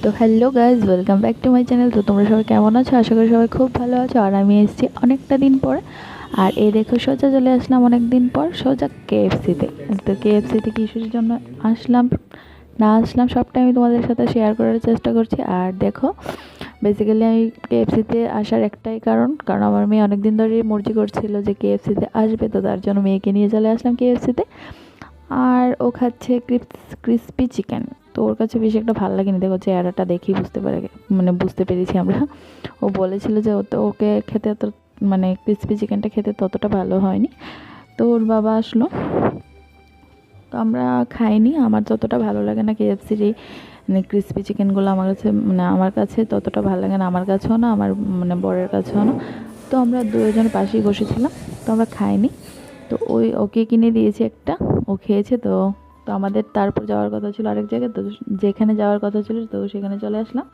তো hello guys, welcome back to my channel. তো তোমরা সবাই কেমন আছো? আশা করি সবাই খুব ভালো আছো। আর আমি এসেছি অনেকটা দিন পর। আর এই দেখো, সোজা চলে আসলাম অনেক দিন পর সোজা কেএফসিতে। তো কেএফসিতে কিসের জন্য আসলাম না আসলাম সবটাই আমি তোমাদের সাথে শেয়ার করার চেষ্টা করছি। আর দেখো, বেসিক্যালি আমি কেএফসিতে আসার একটাই কারণ আমার মেয়ে অনেক দিন ধরেই মর্জি করছিল যে কেএফসিতে আসবে, তো তার জন্য মেয়েকে নিয়ে চলে আসলাম কেএফসিতে। আর ও খাচ্ছে ক্রিসপি চিকেন। তো ওর কাছে বেশি একটা ভালো লাগেনি, দেখো চেহারাটা দেখেই বুঝতে পেরেছি আমরা। ও বলেছিল যে ওকে খেতে এত ক্রিসপি চিকেনটা খেতে ততটা ভালো হয়নি। তো ওর বাবা আসলো, তো আমরা খাইনি। আমার ততটা ভালো লাগে না কেএফসির এই ক্রিসপি চিকেনগুলো। আমার কাছে ততটা ভালো লাগে না, আমার কাছেও না, আমার বরের কাছেও না। তো আমরা দুজন পাশেই বসেছিলাম, তো আমরা খাইনি। তো ওকে কিনে দিয়েছি একটা, ও খেয়েছে। তো তো আমাদের তারপর যাওয়ার কথা ছিল আরেক জায়গায়, তো যেখানে যাওয়ার কথা ছিল তো সেখানে চলে আসলাম।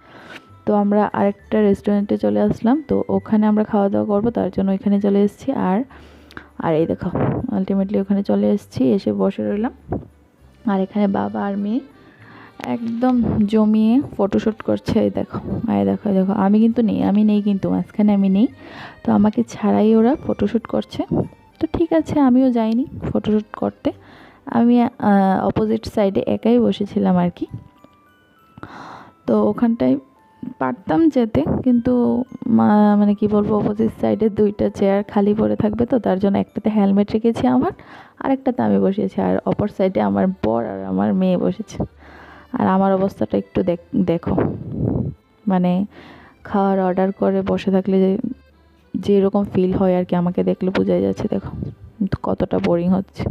তো আমরা আরেকটা রেস্টুরেন্টে চলে আসলাম, তো ওখানে আমরা খাওয়া দাওয়া করবো, তার জন্য ওইখানে চলে এসেছি। আর আর এই দেখো, আলটিমেটলি ওখানে চলে এসেছি, এসে বসে রইলাম। আর এখানে বাবা আর মেয়ে একদম জমিয়ে ফটোশ্যুট করছে। এই দেখো, এই দেখো, এই দেখো, আমি নেই কিন্তু মাঝখানে আমি নেই। তো আমাকে ছাড়াই ওরা ফটোশ্যুট করছে। তো ঠিক আছে, আমিও যাইনি ফটোশ্যুট করতে। আমি অপোজিট সাইডে একাই বসেছিলাম আর কি। তো ওখানটায় পারতাম যেতে, কিন্তু কি বলবো, অপোজিট সাইডে দুইটা চেয়ার খালি পড়ে থাকবে, তো তার জন্য একটাতে হেলমেট রেখেছি আমার, আরেকটাতে আমি বসেছি। আর অপর সাইডে আমার বর আর আমার মেয়ে বসেছে। আর আমার অবস্থাটা একটু দেখো, মানে খাওয়ার অর্ডার করে বসে থাকলে যেরকম ফিল হয় আর কি, আমাকে দেখলে বোঝাই যাচ্ছে। দেখো কতটা বোরিং হচ্ছে,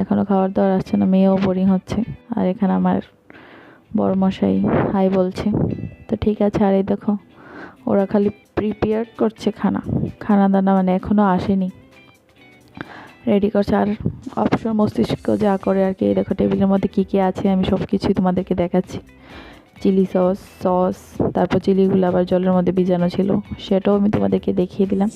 এখনও খাবার দাবার আসছে না, মেয়েও বোরিং হচ্ছে। আর এখানে আমার বড়মশাই হাই বলছে। তো ঠিক আছে। আর এই দেখো, ওরা খালি প্রিপেয়ার করছে খানা দানা, এখনও আসেনি, রেডি করছে। আর অবসর মস্তিষ্ক যা করে আর কি। এই দেখো টেবিলের মধ্যে কী কী আছে আমি সব কিছুই তোমাদেরকে দেখাচ্ছি। চিলি সস, তারপর চিলিগুলো আবার জলের মধ্যে ভিজানো ছিল, সেটাও আমি তোমাদেরকে দেখিয়ে দিলাম।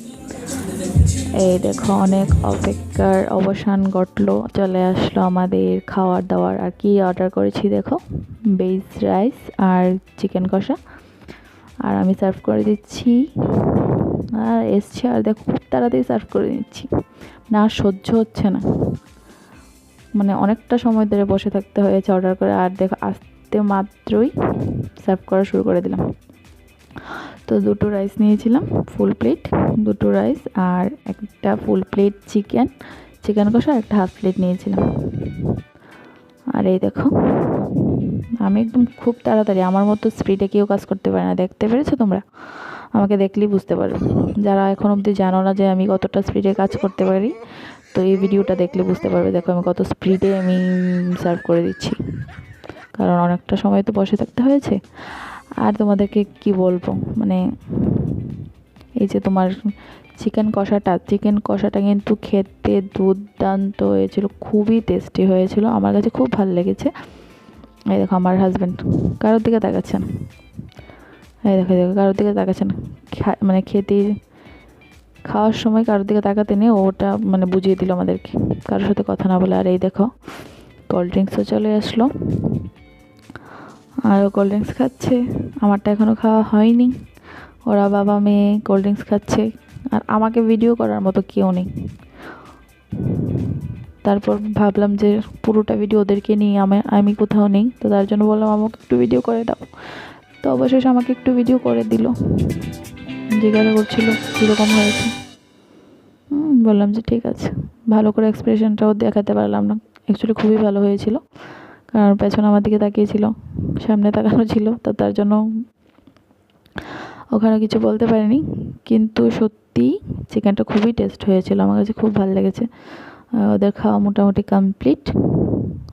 এই দেখো, অনেক অপেক্ষার অবসান ঘটলো, চলে আসলো আমাদের খাওয়ার দাওয়ার। আর কি অর্ডার করেছি দেখো, ভেজ রাইস আর চিকেন কষা। আর আমি সার্ভ করে দিচ্ছি, আর এসছে। আর দেখো খুব তাড়াতাড়ি সার্ভ করে দিচ্ছি, না সহ্য হচ্ছে না, অনেকটা সময় ধরে বসে থাকতে হয়েছে অর্ডার করে। আর দেখো আসতে মাত্রই সার্ভ করা শুরু করে দিলাম। তো দুটো রাইস নিয়েছিলাম, ফুল প্লেট দুটো রাইস, আর একটা ফুল প্লেট চিকেন কষা, একটা হাফ প্লেট নিয়েছিলাম। আর এই দেখো, আমি একদম খুব তাড়াতাড়ি, আমার মতো স্পিডে কেউ কাজ করতে পারে না। দেখতে পেরেছো তোমরা? আমাকে দেখলেই বুঝতে পারবে, যারা এখন অবধি জানো না যে আমি কতটা স্পিডে কাজ করতে পারি, তো এই ভিডিওটা দেখলে বুঝতে পারবে। দেখো আমি কত স্পিডে সার্ভ করে দিচ্ছি, কারণ অনেকটা সময় তো বসে থাকতে হয়েছে। আর তোমাদেরকে কি বলবো, এই যে তোমার চিকেন কষাটা কিন্তু খেতে দুর্দান্ত হয়েছিল, খুবই টেস্টি হয়েছিল, আমার কাছে খুব ভালো লেগেছে। এই দেখো আমার হাজব্যান্ড কারোর দিকে তাকাচ্ছেন, এই দেখো দেখো কারোর দিকে তাকাচ্ছেন, খেতে খাওয়ার সময় কারোর দিকে তাকাতে নেই, ওটা বুঝিয়ে দিল আমাদেরকে কারোর সাথে কথা না বলে। আর এই দেখো কোল্ড ড্রিঙ্কসও চলে আসলো, আর কোল্ড ড্রিঙ্কস খাচ্ছে, আমারটা এখনও খাওয়া হয়নি। ওরা বাবা মেয়ে কোল্ড ড্রিঙ্কস খাচ্ছে, আর আমাকে ভিডিও করার মতো কেউ নেই। তারপর ভাবলাম যে পুরোটা ভিডিও ওদেরকে নিয়ে আমি কোথাও নেই, তো তার জন্য বললাম আমাকে একটু ভিডিও করে দাও। তো অবশেষে আমাকে একটু ভিডিও করে দিল, জিজ্ঞাসা করছিল কীরকম হয়েছে। বললাম যে ঠিক আছে। ভালো করে এক্সপ্রেশনটাও দেখাতে পারলাম না, অ্যাকচুয়ালি খুবই ভালো হয়েছিল, কারণ পেছনে আমার দিকে তাকিয়েছিল, সামনে তাকানো ছিল, তো তার জন্য ওখানে কিছু বলতে পারিনি। কিন্তু সত্যি চিকেনটা খুবই টেস্ট হয়েছিল, আমার কাছে খুব ভালো লেগেছে। ওদের খাওয়া মোটামুটি কমপ্লিট।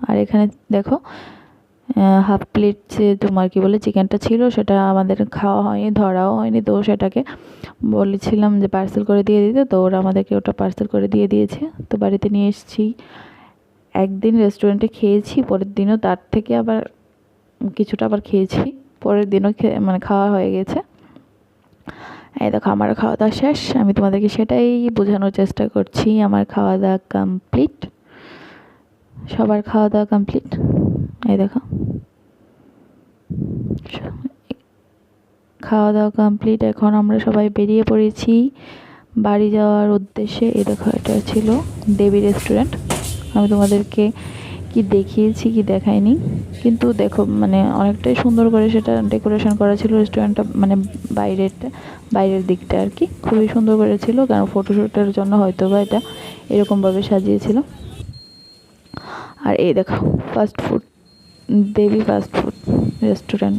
আর এখানে দেখো হাফ প্লেট যে তোমার কি বলে চিকেনটা ছিল, সেটা আমাদের খাওয়া হয়নি, ধরাও হয়নি। তো সেটাকে বলেছিলাম যে পার্সেল করে দিয়ে দিতে, তো ওরা আমাদেরকে ওটা পার্সেল করে দিয়ে দিয়েছে। তো বাড়িতে নিয়ে এসেছি। একদিন রেস্টুরেন্টে খেয়েছি, পরের দিনও তার থেকে আবার কিছুটা আবার খেয়েছি, পরের দিনও খাওয়া হয়ে গেছে। এই দেখো আমার খাওয়া দাওয়া শেষ, আমি তোমাদেরকে সেটাই বোঝানোর চেষ্টা করছি। আমার খাওয়া দাওয়া কমপ্লিট, সবার খাওয়া দাওয়া কমপ্লিট। এই দেখো খাওয়া দাওয়া কমপ্লিট, এখন আমরা সবাই বেরিয়ে পড়েছি বাড়ি যাওয়ার উদ্দেশ্যে। এই দেখো, এটা ছিল দেবী রেস্টুরেন্ট। আমি তোমাদেরকে কি দেখিয়েছি কি দেখাইনি, কিন্তু দেখো মানে অনেকটাই সুন্দর করে সেটা ডেকোরেশন করা ছিল রেস্টুরেন্টটা, মানে বাইরের দিকটা আর কি খুবই সুন্দর করেছিল, কারণ ফটোশ্যুটের জন্য হয়তো বা এটা এরকমভাবে সাজিয়েছিল। আর এই দেখো ফাস্ট ফুড, দেবী ফাস্ট ফুড রেস্টুরেন্ট।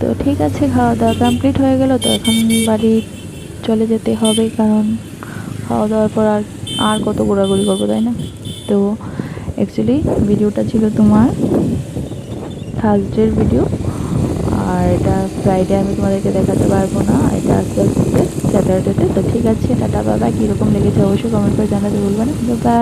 তো ঠিক আছে, খাওয়া দাওয়া কমপ্লিট হয়ে গেল, তো এখন বাড়ি চলে যেতে হবে, কারণ খাওয়া দাওয়ার পর আর কত ঘোরাঘুরি করবো, তাই না? তো অ্যাকচুয়ালি ভিডিওটা ছিল তোমার থার্সডের ভিডিও, আর এটা ফ্রাইডে আমি তোমাদেরকে দেখাতে পারবো না, এটা আস্তে আস্তে স্যাটারডেতে। তো ঠিক আছে, টাটা বাবা, কীরকম লেগেছে অবশ্যই কমেন্ট করে জানাতে ভুলবে না। বাই।